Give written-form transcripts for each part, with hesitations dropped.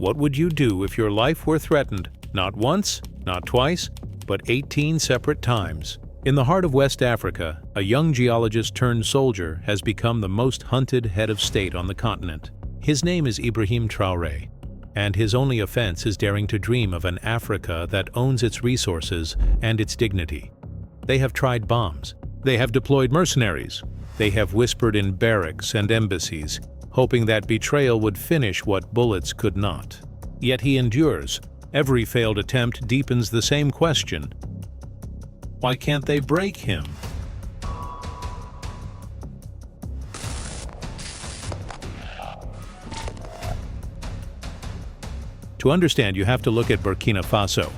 What would you do if your life were threatened, not once, not twice, but 18 separate times? In the heart of West Africa, a young geologist turned soldier has become the most hunted head of state on the continent. His name is Ibrahim Traoré, and his only offense is daring to dream of an Africa that owns its resources and its dignity. They have tried bombs. They have deployed mercenaries. They have whispered in barracks and embassies, hoping that betrayal would finish what bullets could not. Yet he endures. Every failed attempt deepens the same question. Why can't they break him? To understand, you have to look at Burkina Faso,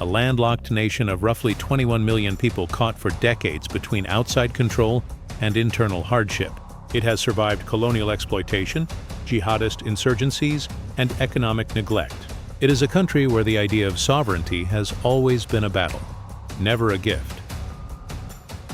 a landlocked nation of roughly 21 million people caught for decades between outside control and internal hardship. It has survived colonial exploitation, jihadist insurgencies, and economic neglect. It is a country where the idea of sovereignty has always been a battle, never a gift.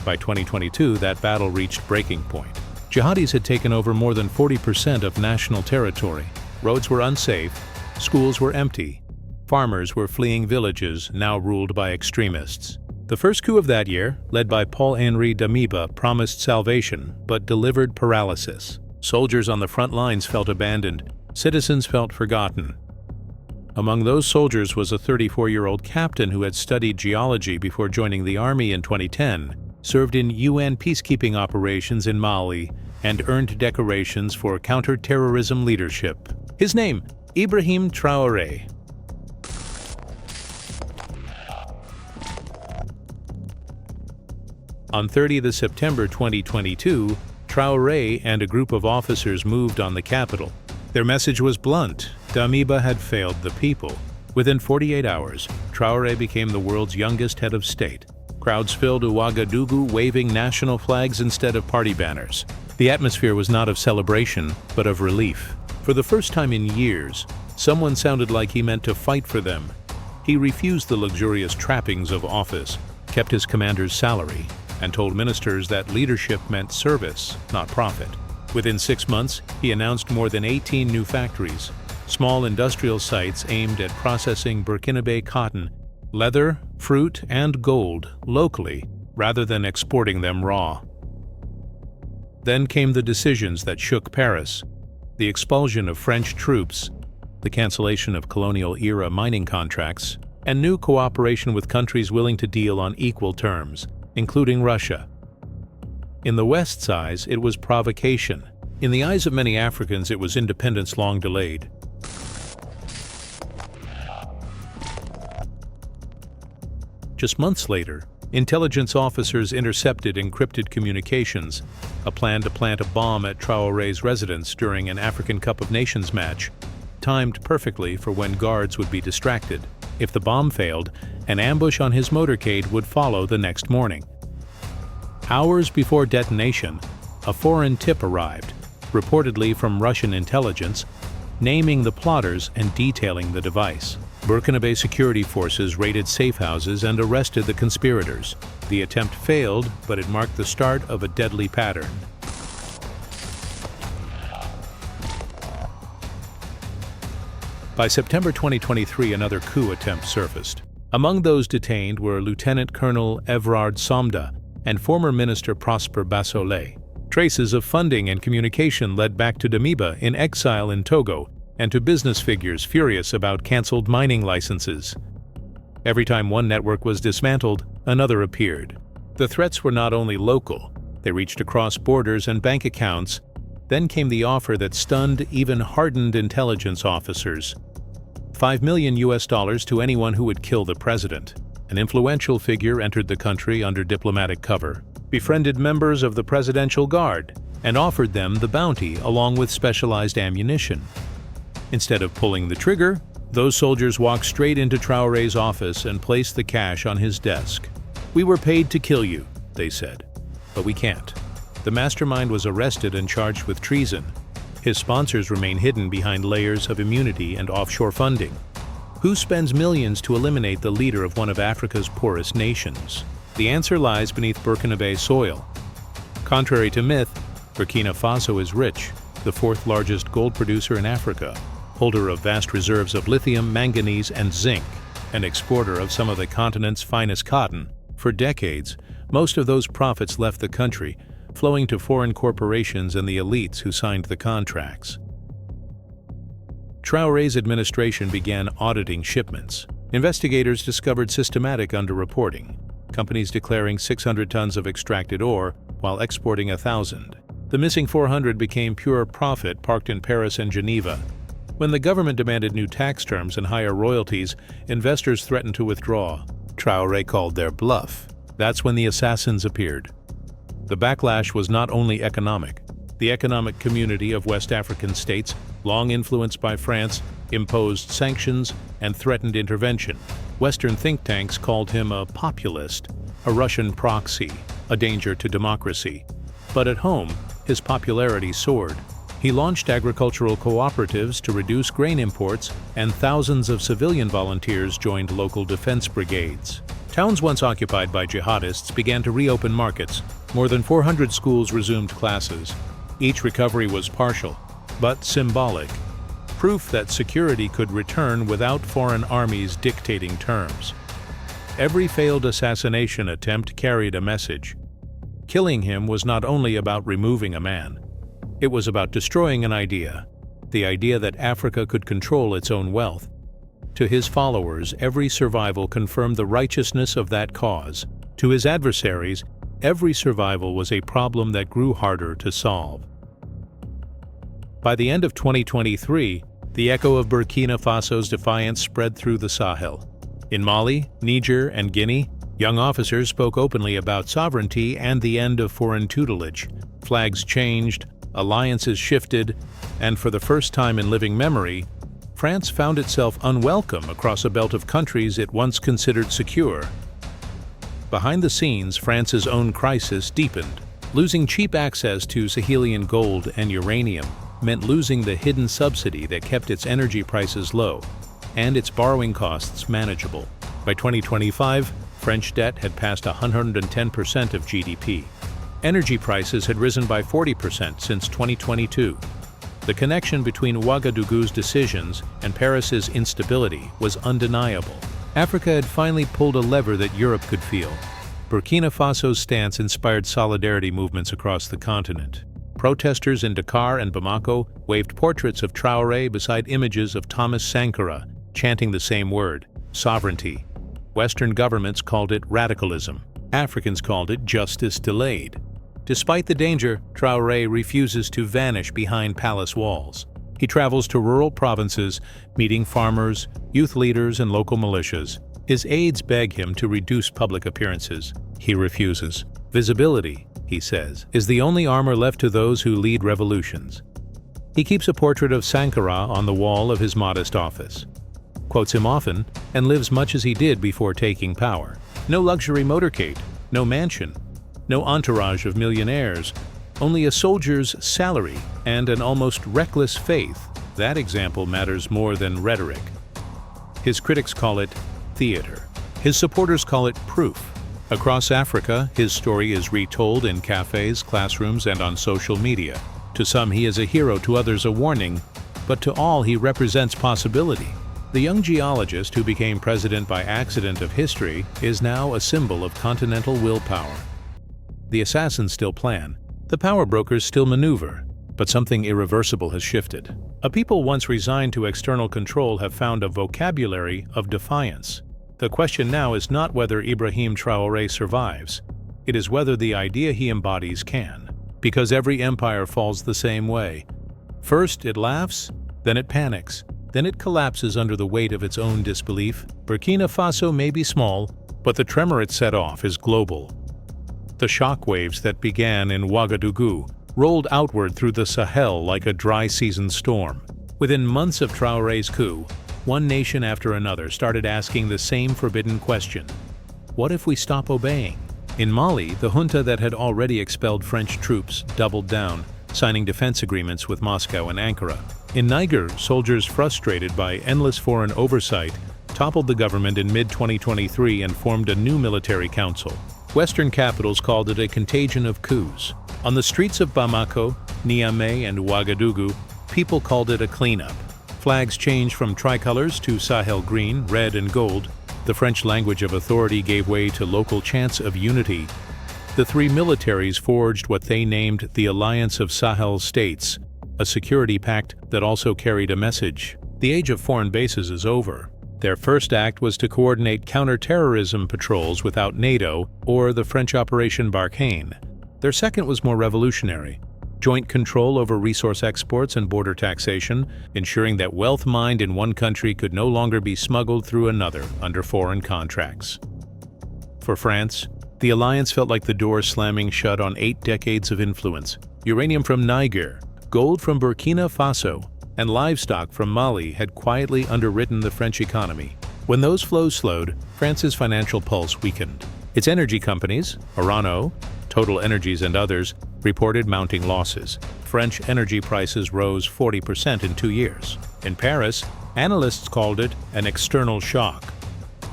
By 2022, that battle reached breaking point. Jihadis had taken over more than 40% of national territory. Roads were unsafe, schools were empty, farmers were fleeing villages now ruled by extremists. The first coup of that year, led by Paul-Henri Damiba, promised salvation but delivered paralysis. Soldiers on the front lines felt abandoned, citizens felt forgotten. Among those soldiers was a 34-year-old captain who had studied geology before joining the army in 2010, served in UN peacekeeping operations in Mali, and earned decorations for counter-terrorism leadership. His name, Ibrahim Traoré. On 30 September 2022, Traoré and a group of officers moved on the capital. Their message was blunt: Damiba had failed the people. Within 48 hours, Traoré became the world's youngest head of state. Crowds filled Ouagadougou waving national flags instead of party banners. The atmosphere was not of celebration, but of relief. For the first time in years, someone sounded like he meant to fight for them. He refused the luxurious trappings of office, kept his commander's salary, and told ministers that leadership meant service, not profit. Within 6 months, he announced more than 18 new factories, small industrial sites aimed at processing Burkinabe cotton, leather, fruit, and gold locally rather than exporting them raw. Then came the decisions that shook Paris: the expulsion of French troops, the cancellation of colonial-era mining contracts, and new cooperation with countries willing to deal on equal terms, including Russia. In the West's eyes, it was provocation. In the eyes of many Africans, it was independence long delayed. Just months later, intelligence officers intercepted encrypted communications, a plan to plant a bomb at Traoré's residence during an African Cup of Nations match, timed perfectly for when guards would be distracted. If the bomb failed, an ambush on his motorcade would follow the next morning. Hours before detonation, a foreign tip arrived, reportedly from Russian intelligence, naming the plotters and detailing the device. Burkinabe security forces raided safe houses and arrested the conspirators. The attempt failed, but it marked the start of a deadly pattern. By September 2023, another coup attempt surfaced. Among those detained were Lieutenant Colonel Évrard Somda and former Minister Prosper Bassolé. Traces of funding and communication led back to Damiba in exile in Togo and to business figures furious about cancelled mining licenses. Every time one network was dismantled, another appeared. The threats were not only local, they reached across borders and bank accounts. Then came the offer that stunned even hardened intelligence officers: $5 million to anyone who would kill the president. An influential figure entered the country under diplomatic cover, befriended members of the Presidential Guard, and offered them the bounty along with specialized ammunition. Instead of pulling the trigger, those soldiers walked straight into Traoré's office and placed the cash on his desk. "We were paid to kill you," they said, "but we can't." The mastermind was arrested and charged with treason. His sponsors remain hidden behind layers of immunity and offshore funding. Who spends millions to eliminate the leader of one of Africa's poorest nations? The answer lies beneath Burkinabe soil. Contrary to myth, Burkina Faso is rich, the fourth largest gold producer in Africa. holder of vast reserves of lithium, manganese, and zinc, an exporter of some of the continent's finest cotton. For decades, most of those profits left the country, flowing to foreign corporations and the elites who signed the contracts. Traoré's administration began auditing shipments. Investigators discovered systematic underreporting, companies declaring 600 tons of extracted ore while exporting 1,000. The missing 400 became pure profit parked in Paris and Geneva. When the government demanded new tax terms and higher royalties, investors threatened to withdraw. Traoré called their bluff. That's when the assassins appeared. The backlash was not only economic. The economic community of West African states, long influenced by France, imposed sanctions and threatened intervention. Western think tanks called him a populist, a Russian proxy, a danger to democracy. But at home, his popularity soared. He launched agricultural cooperatives to reduce grain imports, and thousands of civilian volunteers joined local defense brigades. Towns once occupied by jihadists began to reopen markets. More than 400 schools resumed classes. Each recovery was partial, but symbolic, proof that security could return without foreign armies dictating terms. Every failed assassination attempt carried a message. Killing him was not only about removing a man. It was about destroying an idea, the idea that Africa could control its own wealth. To his followers, every survival confirmed the righteousness of that cause. To his adversaries, every survival was a problem that grew harder to solve. By the end of 2023, the echo of Burkina Faso's defiance spread through the Sahel. In Mali, Niger, and Guinea, young officers spoke openly about sovereignty and the end of foreign tutelage. Flags changed, alliances shifted, and for the first time in living memory, France found itself unwelcome across a belt of countries it once considered secure. Behind the scenes, France's own crisis deepened. Losing cheap access to Sahelian gold and uranium meant losing the hidden subsidy that kept its energy prices low and its borrowing costs manageable. By 2025, French debt had passed 110% of GDP. Energy prices had risen by 40% since 2022. The connection between Ouagadougou's decisions and Paris's instability was undeniable. Africa had finally pulled a lever that Europe could feel. Burkina Faso's stance inspired solidarity movements across the continent. Protesters in Dakar and Bamako waved portraits of Traoré beside images of Thomas Sankara, chanting the same word, sovereignty. Western governments called it radicalism. Africans called it justice delayed. Despite the danger, Traoré refuses to vanish behind palace walls. He travels to rural provinces, meeting farmers, youth leaders, and local militias. His aides beg him to reduce public appearances. He refuses. Visibility, he says, is the only armor left to those who lead revolutions. He keeps a portrait of Sankara on the wall of his modest office, quotes him often, and lives much as he did before taking power. No luxury motorcade, no mansion, no entourage of millionaires, only a soldier's salary and an almost reckless faith. That example matters more than rhetoric. His critics call it theater. His supporters call it proof. Across Africa, his story is retold in cafes, classrooms, and on social media. To some, he is a hero, to others a warning, but to all he represents possibility. The young geologist who became president by accident of history is now a symbol of continental willpower. The assassins still plan. The power brokers still maneuver. But something irreversible has shifted. A people once resigned to external control have found a vocabulary of defiance. The question now is not whether Ibrahim Traoré survives. It is whether the idea he embodies can. Because every empire falls the same way. First it laughs, then it panics, then it collapses under the weight of its own disbelief. Burkina Faso may be small, but the tremor it set off is global. The shockwaves that began in Ouagadougou rolled outward through the Sahel like a dry season storm. Within months of Traoré's coup, one nation after another started asking the same forbidden question: what if we stop obeying? In Mali, the junta that had already expelled French troops doubled down, signing defense agreements with Moscow and Ankara. In Niger, soldiers frustrated by endless foreign oversight toppled the government in mid-2023 and formed a new military council. Western capitals called it a contagion of coups. On the streets of Bamako, Niamey, and Ouagadougou, people called it a cleanup. Flags changed from tricolors to Sahel green, red, and gold. The French language of authority gave way to local chants of unity. The three militaries forged what they named the Alliance of Sahel States, a security pact that also carried a message. The age of foreign bases is over. Their first act was to coordinate counter-terrorism patrols without NATO or the French Operation Barkhane. Their second was more revolutionary: joint control over resource exports and border taxation, ensuring that wealth mined in one country could no longer be smuggled through another under foreign contracts. For France, the alliance felt like the door slamming shut on 8 decades of influence. Uranium from Niger, gold from Burkina Faso, and livestock from Mali had quietly underwritten the French economy. When those flows slowed, France's financial pulse weakened. Its energy companies, Orano, Total Energies, and others, reported mounting losses. French energy prices rose 40% in 2 years. In Paris, analysts called it an external shock.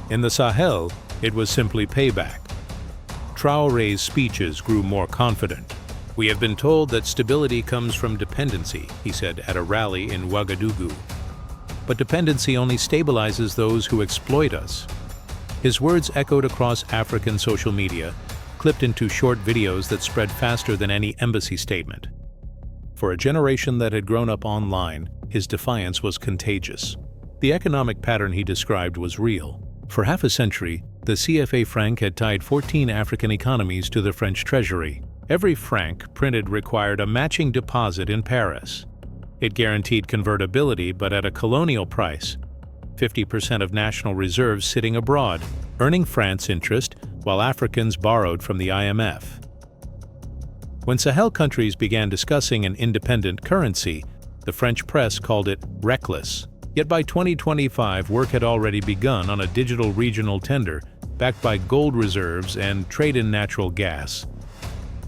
In the Sahel, it was simply payback. Traoré's speeches grew more confident. "We have been told that stability comes from dependency," he said at a rally in Ouagadougou. "But dependency only stabilizes those who exploit us." His words echoed across African social media, clipped into short videos that spread faster than any embassy statement. For a generation that had grown up online, his defiance was contagious. The economic pattern he described was real. For half a century, the CFA franc had tied 14 African economies to the French treasury. Every franc printed required a matching deposit in Paris. It guaranteed convertibility, but at a colonial price, 50% of national reserves sitting abroad, earning France interest while Africans borrowed from the IMF. When Sahel countries began discussing an independent currency, the French press called it reckless. Yet by 2025, work had already begun on a digital regional tender backed by gold reserves and trade in natural gas.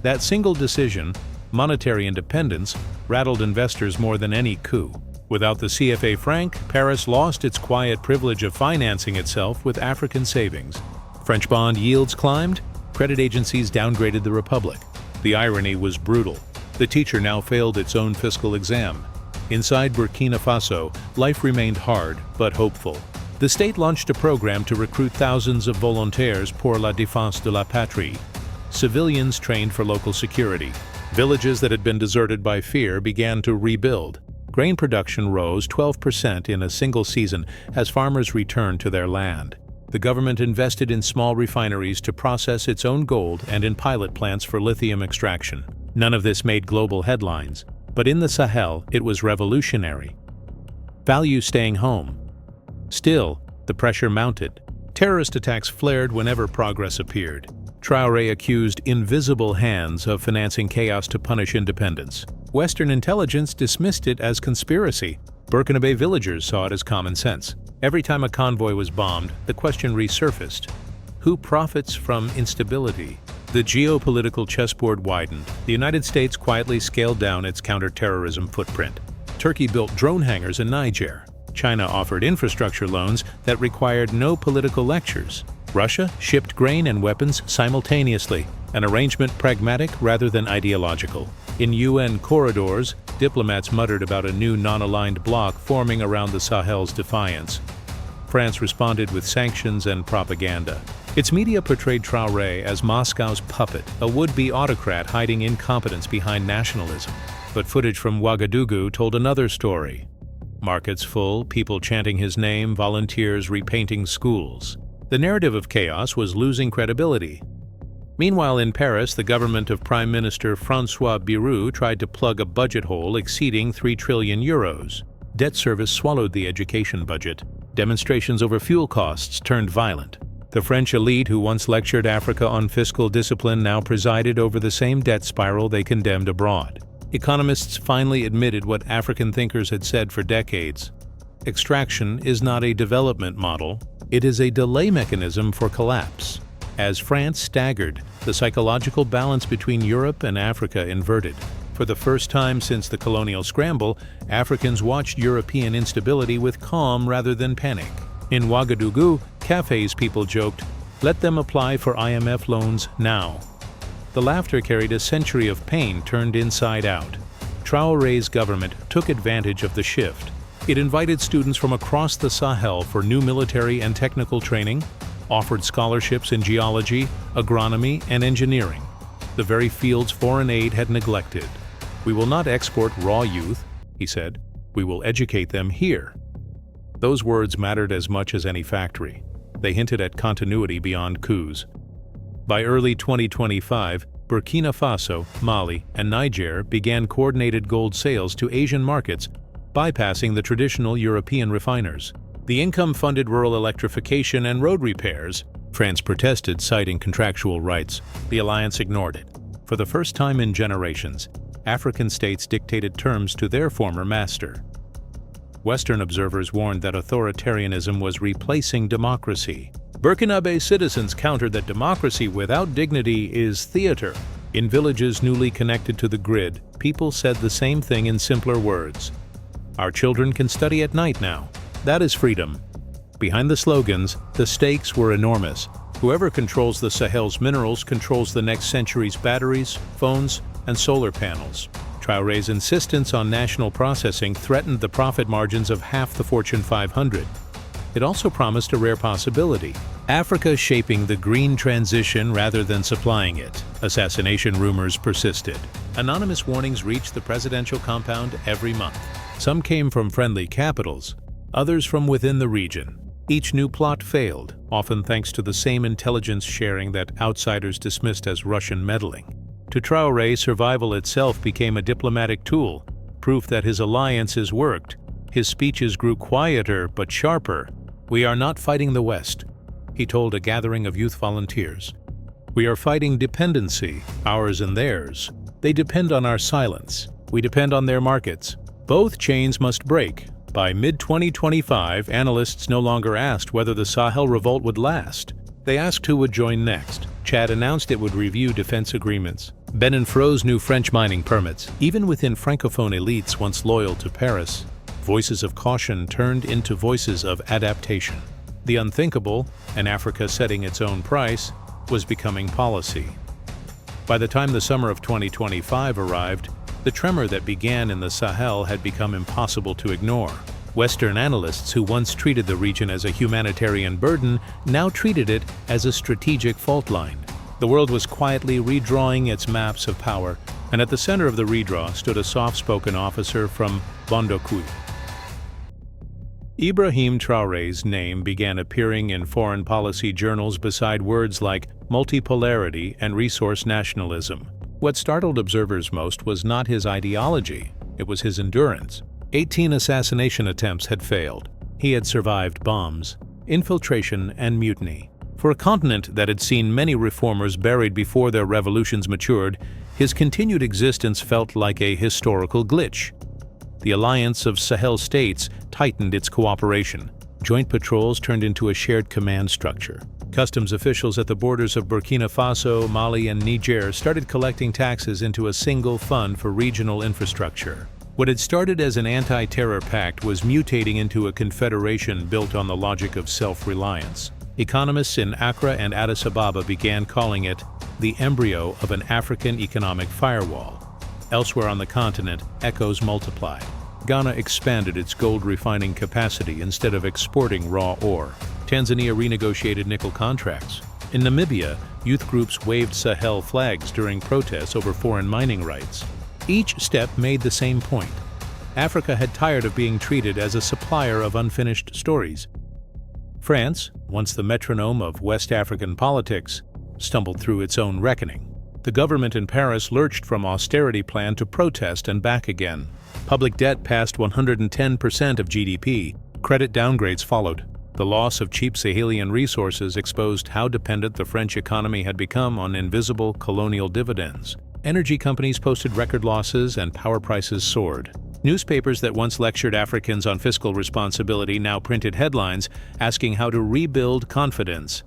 That single decision, monetary independence, rattled investors more than any coup. Without the CFA franc, Paris lost its quiet privilege of financing itself with African savings. French bond yields climbed, credit agencies downgraded the republic. The irony was brutal. The teacher now failed its own fiscal exam. Inside Burkina Faso, life remained hard but hopeful. The state launched a program to recruit thousands of volontaires pour la défense de la patrie, civilians trained for local security. Villages that had been deserted by fear began to rebuild. Grain production rose 12% in a single season as farmers returned to their land. The government invested in small refineries to process its own gold and in pilot plants for lithium extraction. None of this made global headlines, but in the Sahel, it was revolutionary. Values staying home. Still, the pressure mounted. Terrorist attacks flared whenever progress appeared. Traoré accused invisible hands of financing chaos to punish independence. Western intelligence dismissed it as conspiracy. Burkina Faso villagers saw it as common sense. Every time a convoy was bombed, the question resurfaced: who profits from instability? The geopolitical chessboard widened. The United States quietly scaled down its counter-terrorism footprint. Turkey built drone hangars in Niger. China offered infrastructure loans that required no political lectures. Russia shipped grain and weapons simultaneously, an arrangement pragmatic rather than ideological. In UN corridors, diplomats muttered about a new non-aligned bloc forming around the Sahel's defiance. France responded with sanctions and propaganda. Its media portrayed Traoré as Moscow's puppet, a would-be autocrat hiding incompetence behind nationalism. But footage from Ouagadougou told another story. Markets full, people chanting his name, volunteers repainting schools. The narrative of chaos was losing credibility. Meanwhile, in Paris, the government of Prime Minister François Bayrou tried to plug a budget hole exceeding 3 trillion euros. Debt service swallowed the education budget. Demonstrations over fuel costs turned violent. The French elite who once lectured Africa on fiscal discipline now presided over the same debt spiral they condemned abroad. Economists finally admitted what African thinkers had said for decades. Extraction is not a development model, it is a delay mechanism for collapse. As France staggered, the psychological balance between Europe and Africa inverted. For the first time since the colonial scramble, Africans watched European instability with calm rather than panic. In Ouagadougou, cafes people joked, "Let them apply for IMF loans now." The laughter carried a century of pain turned inside out. Traoré's government took advantage of the shift. It invited students from across the Sahel for new military and technical training, offered scholarships in geology, agronomy, and engineering, the very fields foreign aid had neglected. "We will not export raw youth," he said. "We will educate them here." Those words mattered as much as any factory. They hinted at continuity beyond coups. By early 2025, Burkina Faso, Mali, and Niger began coordinated gold sales to Asian markets, bypassing the traditional European refiners. The income funded rural electrification and road repairs. France protested, citing contractual rights. The alliance ignored it. For the first time in generations, African states dictated terms to their former master. Western observers warned that authoritarianism was replacing democracy. Burkinabe citizens countered that democracy without dignity is theater. In villages newly connected to the grid, people said the same thing in simpler words. "Our children can study at night now. That is freedom." Behind the slogans, the stakes were enormous. Whoever controls the Sahel's minerals controls the next century's batteries, phones, and solar panels. Traoré's insistence on national processing threatened the profit margins of half the Fortune 500. It also promised a rare possibility: Africa shaping the green transition rather than supplying it. Assassination rumors persisted. Anonymous warnings reached the presidential compound every month. Some came from friendly capitals, others from within the region. Each new plot failed, often thanks to the same intelligence sharing that outsiders dismissed as Russian meddling. To Traoré, survival itself became a diplomatic tool, proof that his alliances worked. His speeches grew quieter but sharper. "We are not fighting the West," he told a gathering of youth volunteers. "We are fighting dependency, ours and theirs. They depend on our silence. We depend on their markets. Both chains must break." By mid-2025, analysts no longer asked whether the Sahel revolt would last. They asked who would join next. Chad announced it would review defense agreements. Benin froze new French mining permits. Even within Francophone elites once loyal to Paris, voices of caution turned into voices of adaptation. The unthinkable, and Africa setting its own price, was becoming policy. By the time the summer of 2025 arrived, the tremor that began in the Sahel had become impossible to ignore. Western analysts who once treated the region as a humanitarian burden now treated it as a strategic fault line. The world was quietly redrawing its maps of power, and at the center of the redraw stood a soft-spoken officer from Bondoukou. Ibrahim Traoré's name began appearing in foreign policy journals beside words like multipolarity and resource nationalism. What startled observers most was not his ideology, it was his endurance. 18 assassination attempts had failed. He had survived bombs, infiltration, and mutiny. For a continent that had seen many reformers buried before their revolutions matured, his continued existence felt like a historical glitch. The alliance of Sahel states tightened its cooperation. Joint patrols turned into a shared command structure. Customs officials at the borders of Burkina Faso, Mali, and Niger started collecting taxes into a single fund for regional infrastructure. What had started as an anti-terror pact was mutating into a confederation built on the logic of self-reliance. Economists in Accra and Addis Ababa began calling it the embryo of an African economic firewall. Elsewhere on the continent, echoes multiplied. Ghana expanded its gold refining capacity instead of exporting raw ore. Tanzania renegotiated nickel contracts. In Namibia, youth groups waved Sahel flags during protests over foreign mining rights. Each step made the same point. Africa had tired of being treated as a supplier of unfinished stories. France, once the metronome of West African politics, stumbled through its own reckoning. The government in Paris lurched from austerity plan to protest and back again. Public debt passed 110% of GDP. Credit downgrades followed. The loss of cheap Sahelian resources exposed how dependent the French economy had become on invisible colonial dividends. Energy companies posted record losses and power prices soared. Newspapers that once lectured Africans on fiscal responsibility now printed headlines asking how to rebuild confidence.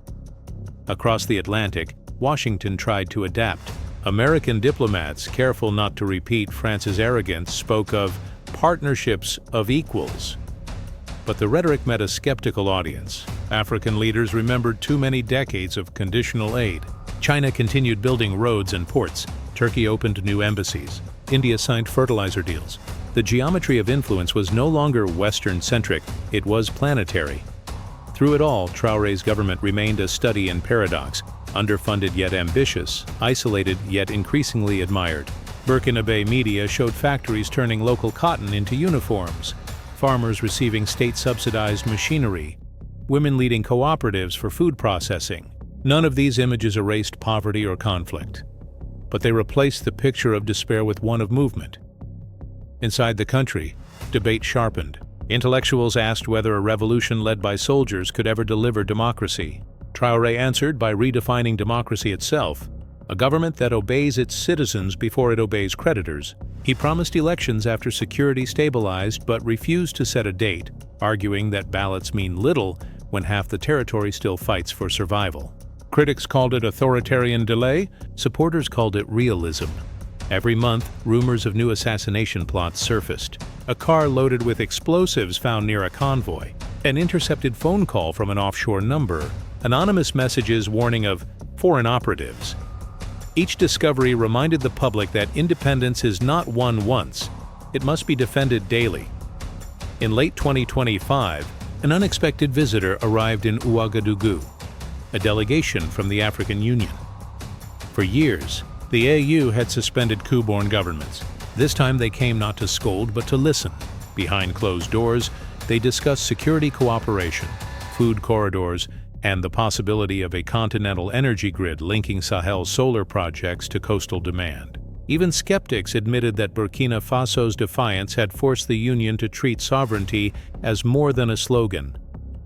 Across the Atlantic, Washington tried to adapt. American diplomats, careful not to repeat France's arrogance, spoke of partnerships of equals. But the rhetoric met a skeptical audience. African leaders remembered too many decades of conditional aid. China continued building roads and ports. Turkey opened new embassies. India signed fertilizer deals. The geometry of influence was no longer Western-centric, it was planetary. Through it all, Traoré's government remained a study in paradox, underfunded yet ambitious, isolated yet increasingly admired. Burkina media showed factories turning local cotton into uniforms, farmers receiving state-subsidized machinery, women leading cooperatives for food processing. None of these images erased poverty or conflict, but they replaced the picture of despair with one of movement. Inside the country, debate sharpened. Intellectuals asked whether a revolution led by soldiers could ever deliver democracy. Traoré answered by redefining democracy itself, a government that obeys its citizens before it obeys creditors. He promised elections after security stabilized but refused to set a date, arguing that ballots mean little when half the territory still fights for survival. Critics called it authoritarian delay, supporters called it realism. Every month, rumors of new assassination plots surfaced. A car loaded with explosives found near a convoy, an intercepted phone call from an offshore number, anonymous messages warning of foreign operatives. Each discovery reminded the public that independence is not won once, it must be defended daily. In late 2025, an unexpected visitor arrived in Ouagadougou, a delegation from the African Union. For years, the AU had suspended coup-born governments. This time they came not to scold but to listen. Behind closed doors, they discussed security cooperation, food corridors, and the possibility of a continental energy grid linking Sahel's solar projects to coastal demand. Even skeptics admitted that Burkina Faso's defiance had forced the Union to treat sovereignty as more than a slogan.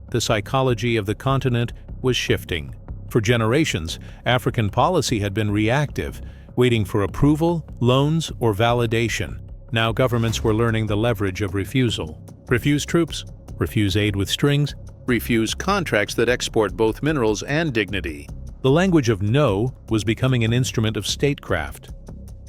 The psychology of the continent was shifting. For generations, African policy had been reactive, waiting for approval, loans, or validation. Now governments were learning the leverage of refusal. Refuse troops, refuse aid with strings, refuse contracts that export both minerals and dignity. The language of no was becoming an instrument of statecraft.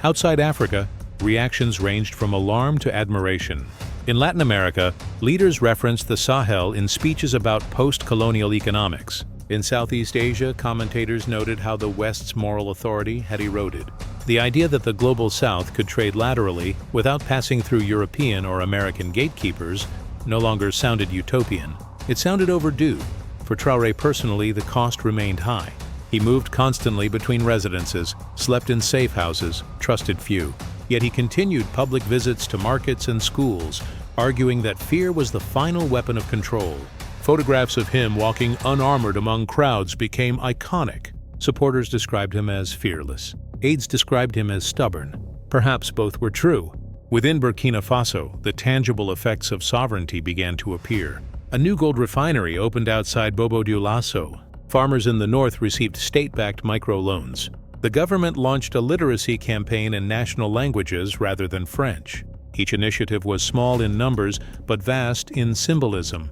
Outside Africa, reactions ranged from alarm to admiration. In Latin America, leaders referenced the Sahel in speeches about post-colonial economics. In Southeast Asia, commentators noted how the West's moral authority had eroded. The idea that the Global South could trade laterally without passing through European or American gatekeepers no longer sounded utopian. It sounded overdue. For Traoré personally, the cost remained high. He moved constantly between residences, slept in safe houses, trusted few. Yet he continued public visits to markets and schools, arguing that fear was the final weapon of control. Photographs of him walking unarmored among crowds became iconic. Supporters described him as fearless. Aides described him as stubborn. Perhaps both were true. Within Burkina Faso, the tangible effects of sovereignty began to appear. A new gold refinery opened outside Bobo-Dioulasso. Farmers in the north received state-backed microloans. The government launched a literacy campaign in national languages rather than French. Each initiative was small in numbers but vast in symbolism.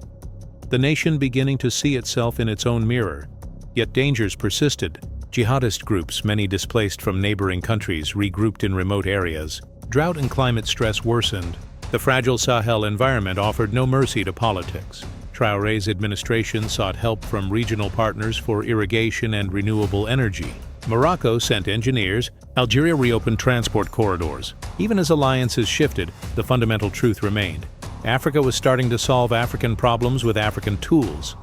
The nation beginning to see itself in its own mirror. Yet dangers persisted. Jihadist groups, many displaced from neighboring countries, regrouped in remote areas. Drought and climate stress worsened. The fragile Sahel environment offered no mercy to politics. Traoré's administration sought help from regional partners for irrigation and renewable energy. Morocco sent engineers. Algeria reopened transport corridors. Even as alliances shifted, the fundamental truth remained. Africa was starting to solve African problems with African tools.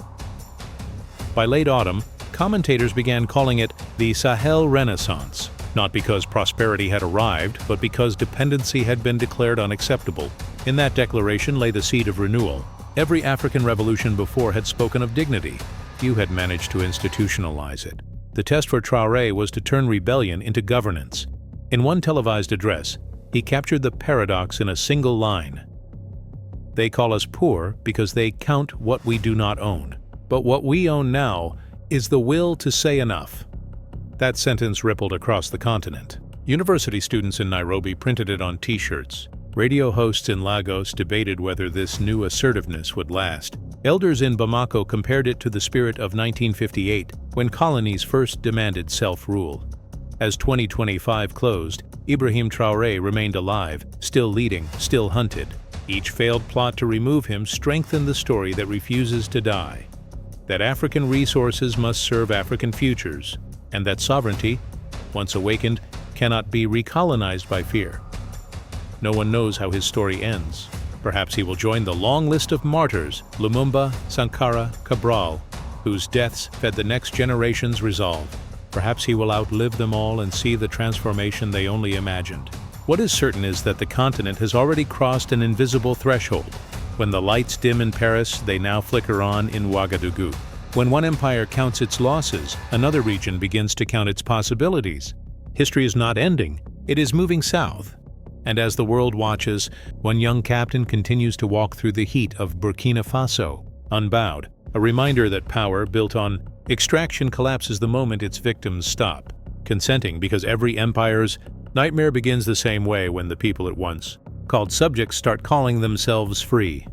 By late autumn, commentators began calling it the Sahel Renaissance, not because prosperity had arrived, but because dependency had been declared unacceptable. In that declaration lay the seed of renewal. Every African revolution before had spoken of dignity. Few had managed to institutionalize it. The test for Traoré was to turn rebellion into governance. In one televised address, he captured the paradox in a single line. They call us poor because they count what we do not own. But what we own now is the will to say enough. That sentence rippled across the continent. University students in Nairobi printed it on T-shirts. Radio hosts in Lagos debated whether this new assertiveness would last. Elders in Bamako compared it to the spirit of 1958, when colonies first demanded self-rule. As 2025 closed, Ibrahim Traoré remained alive, still leading, still hunted. Each failed plot to remove him strengthened the story that refuses to die. That African resources must serve African futures, and that sovereignty, once awakened, cannot be recolonized by fear. No one knows how his story ends. Perhaps he will join the long list of martyrs, Lumumba, Sankara, Cabral, whose deaths fed the next generation's resolve. Perhaps he will outlive them all and see the transformation they only imagined. What is certain is that the continent has already crossed an invisible threshold. When the lights dim in Paris, they now flicker on in Ouagadougou. When one empire counts its losses, another region begins to count its possibilities. History is not ending, it is moving south. And as the world watches, one young captain continues to walk through the heat of Burkina Faso, unbowed, a reminder that power built on extraction collapses the moment its victims stop consenting, because every empire's nightmare begins the same way when the people at once called subjects start calling themselves free.